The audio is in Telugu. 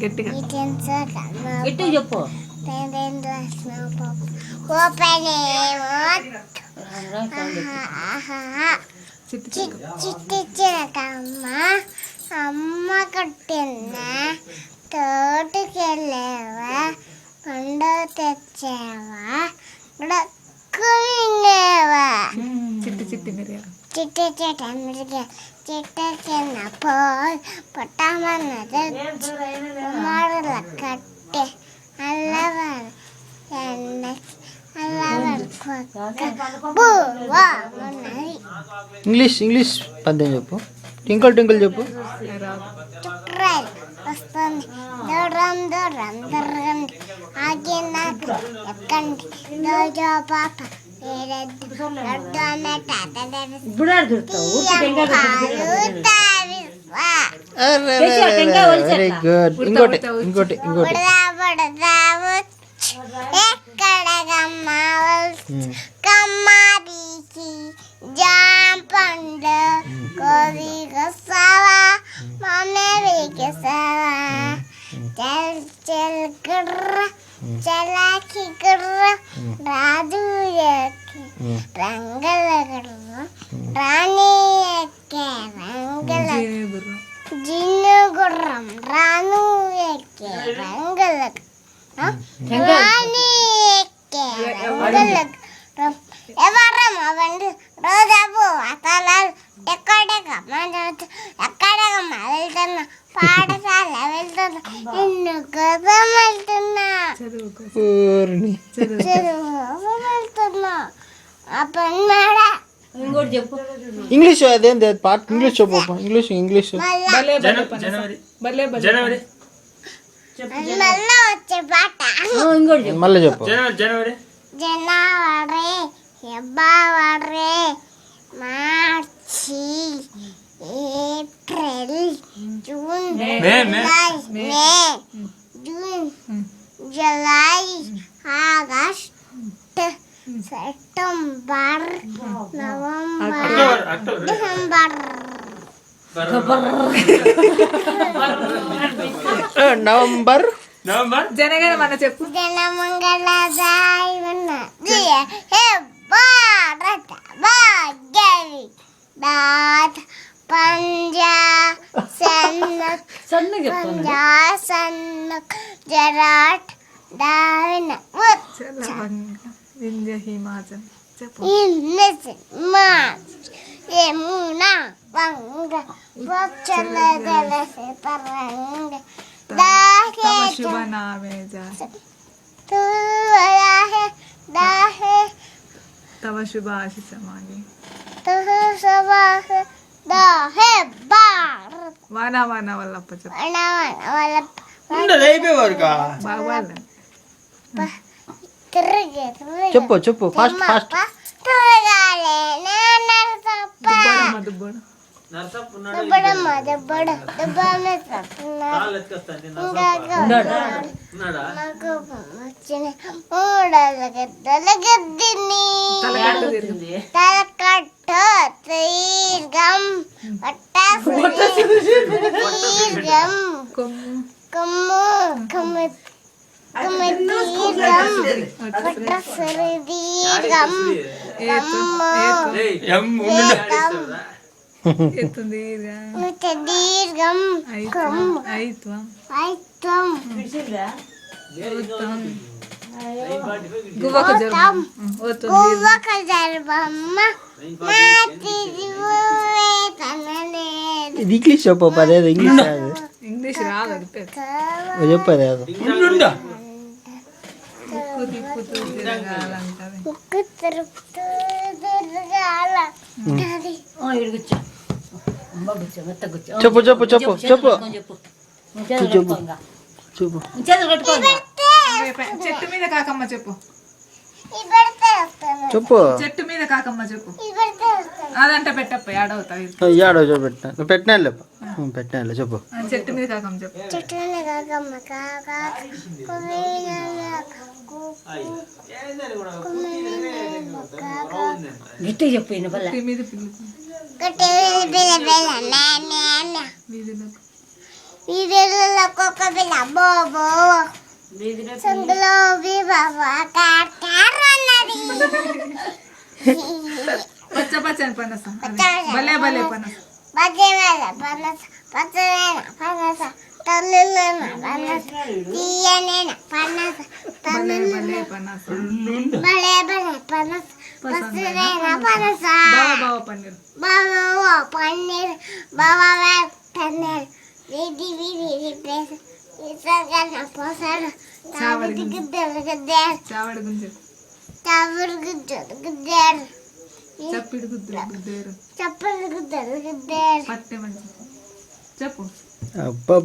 గట్టిగా చెప్పు. చిట్టి చిలకమ్మ అమ్మ కొట్టిన తోటకెళ్ళావా, పండు తెచ్చావా, వింగేవా. చిట్టి చిట్టి మిరియాలు చిట్టి చిట్టి మిరియాలు చిట్టి చిన్న పోల్ పొట్టమన్నది మరల కట్టె అల్లవారు ఇంగ్లీష్ పద్యం చెప్పు. టింకల్ టింకల్ చెప్పు. వస్తుంది దూరం దూరం దొరకండి ఆగి నాకు ఎక్కండి రోజు పాప వెరీ గుడ్. ఇంకోటి ఎక్కడగమ్మ కమ్మారీకి జాంపండు కోరికొస్తావా మమ్మీకి సావా చల్ గుర్ర చలాకి గుర్ర రాజు రంగల గుర్ర రాణి ఎక్కే రంగల జిన్ను గుర్రం రాను ఎక్కే రంగల రాణి ఎక్కే రంగల ఎవరమ్మ బండి రోజాపు అతలాలు ఎక్కడెక్కమ్మ వెళ్తున్నా పాఠశాల వెళ్తున్నా ఇన్ను కోసం వెళ్తున్నా వెళ్తున్నా ఆ పని మేడ. ఇంగ్లీష్ అదేంది పాట ఇంగ్లీష్ చెప్పు. ఇంగ్లీష్ మళ్ళా వచ్చే పాట మళ్ళీ చెప్పు. January February March April June July August September November December November జనగణ మన చెప్పు. జనమంగళ దాత్ పంజా సన్నక్ జరాట్ దావిన వింధ్య హిమాచల్ చెప్పు. యమునా వంగ వచ్చల దలసే పరంగ తవ శుభ నామే తవ శుభ ఆశీష మాగి వాన వాన వల్లప్ప చెప్పు. చెప్పు ఫాస్ట్. తలకట్టు తీర్గం తీర్గం కొమ్ము కొమ్ము దీర్ఘం దీర్ఘం గువ్వక జర్బమ్మ ఇది ఇంగ్లీష్ చెప్పు. అదేది ఇంగ్లీష్ రాదు చెప్పదు. చెప్పు. చెట్టు మీద కాకమ్మ చెప్పు. చెట్టు మీద కాకమ్మ చెప్పు. అదంట పెట్టప్ప ఏడవుతావు. పెట్టినా చెప్పు. చెట్టు మీద కాకమ్మ చెప్పు. చెట్టు మీద కాకమ్మ గట్టి చెప్పు. మీద పిల్ల వీధిలో కుక్క పిల్ల బోబో సందులో బాబా కార్ కార్ అన్నది పచ్చ పచ్చని పనస భలే భలే పనస పచ్చవేళ పనస పచ్చవేళ పనస తల్లులన పనస తీయనేన పనస భలే భలే పనస బలే బలే పనస పచ్చవేళ పనస బావ బావ పన్నీర్ బాబా పన్నీర్ బాబా పన్నీర్ వీధి వీధి ప్లేస్ ఇసగన పోసర చావడి గుద్దరు గుద్దరు చావడి గుంజ చావడి గుద్దరు గుద్దరు చప్పిడి గుద్దులు గుద్దేరు చప్పలు గుద్దరు గుద్దరు పట్టె మంచి చెప్పు అబ్బా